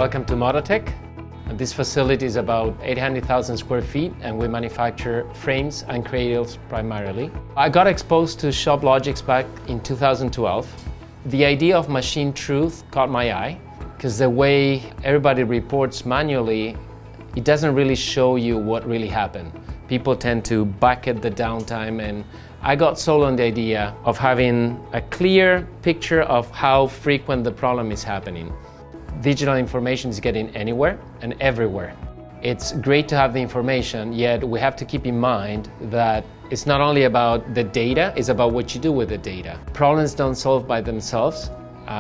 Welcome to Modatek. This facility is about 800,000 square feet and we manufacture frames and cradles primarily. I got exposed to shop logics back in 2012. The idea of machine truth caught my eye because the way everybody reports manually, it doesn't really show you what really happened. People tend to bucket the downtime, and I got sold on the idea of having a clear picture of how frequent the problem is happening. Digital information is getting anywhere and everywhere. It's great to have the information, yet we have to keep in mind that it's not only about the data, it's about what you do with the data. Problems don't solve by themselves.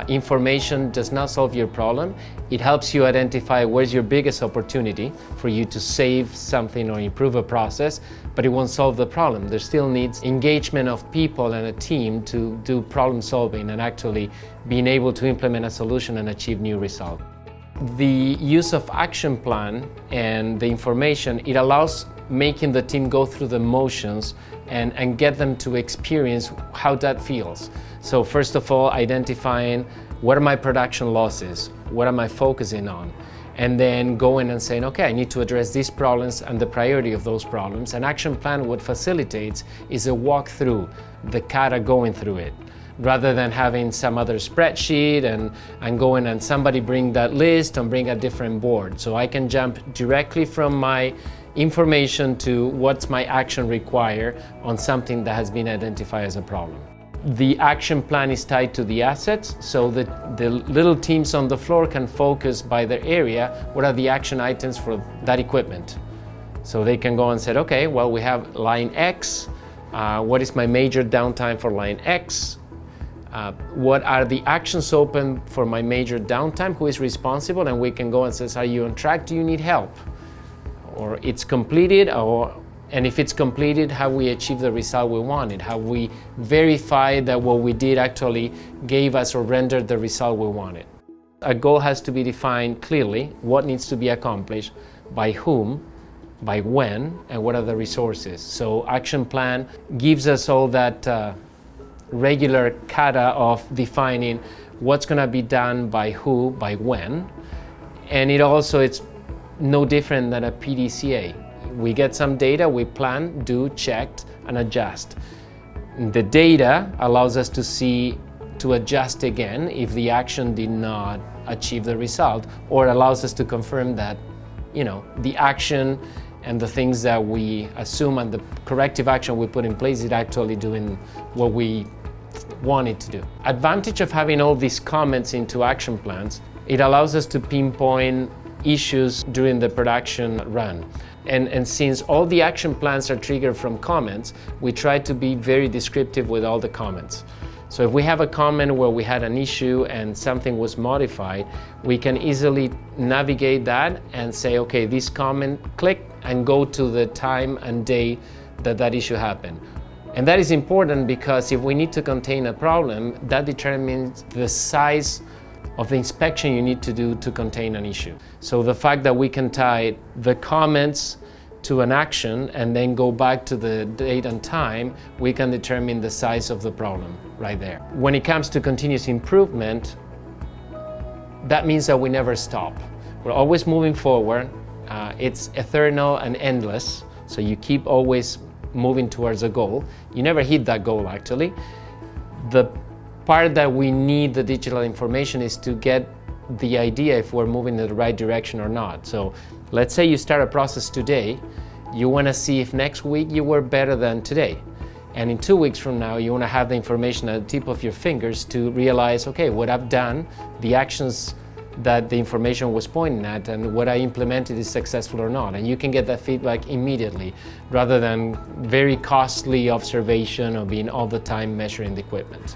Information does not solve your problem. It helps you identify where's your biggest opportunity for you to save something or improve a process, but it won't solve the problem. There still needs engagement of people and a team to do problem solving and actually being able to implement a solution and achieve new results. The use of action plan and the information, it allows making the team go through the motions and get them to experience how that feels. So first of all, identifying what are my production losses, what am I focusing on, and then going and saying, okay, I need to address these problems and the priority of those problems. An action plan, what facilitates is a walkthrough, the kata going through it, rather than having some other spreadsheet and going and somebody bring that list and bring a different board. So I can jump directly from my information to what's my action required on something that has been identified as a problem. The action plan is tied to the assets, so that the little teams on the floor can focus by their area, what are the action items for that equipment. So they can go and say, okay, well, we have line X, what is my major downtime for line X? What are the actions open for my major downtime? Who is responsible? And we can go and say, are you on track? Do you need help? Or it's completed, and if it's completed, have we achieved the result we wanted? Have we verified that what we did actually gave us or rendered the result we wanted? A goal has to be defined clearly, what needs to be accomplished, by whom, by when, and what are the resources. So action plan gives us all that regular kata of defining what's going to be done by who, by when, and it's no different than a PDCA. We get some data, we plan, do, checked, and adjust. The data allows us to adjust again if the action did not achieve the result, or allows us to confirm that, the action and the things that we assume and the corrective action we put in place is actually doing what we want it to do. Advantage of having all these comments into action plans, it allows us to pinpoint issues during the production run. And since all the action plans are triggered from comments, we try to be very descriptive with all the comments. So if we have a comment where we had an issue and something was modified, we can easily navigate that and say, okay, this comment, click and go to the time and day that issue happened. And that is important because if we need to contain a problem, that determines the size of the inspection you need to do to contain an issue. So the fact that we can tie the comments to an action and then go back to the date and time, we can determine the size of the problem right there. When it comes to continuous improvement, that means that we never stop. We're always moving forward. It's eternal and endless, so you keep always moving towards a goal. You never hit that goal, actually. The part that we need the digital information is to get the idea if we're moving in the right direction or not. So let's say you start a process today, you want to see if next week you were better than today. And in 2 weeks from now, you want to have the information at the tip of your fingers to realize, okay, what I've done, the actions that the information was pointing at, and what I implemented is successful or not. And you can get that feedback immediately, rather than very costly observation or being all the time measuring the equipment.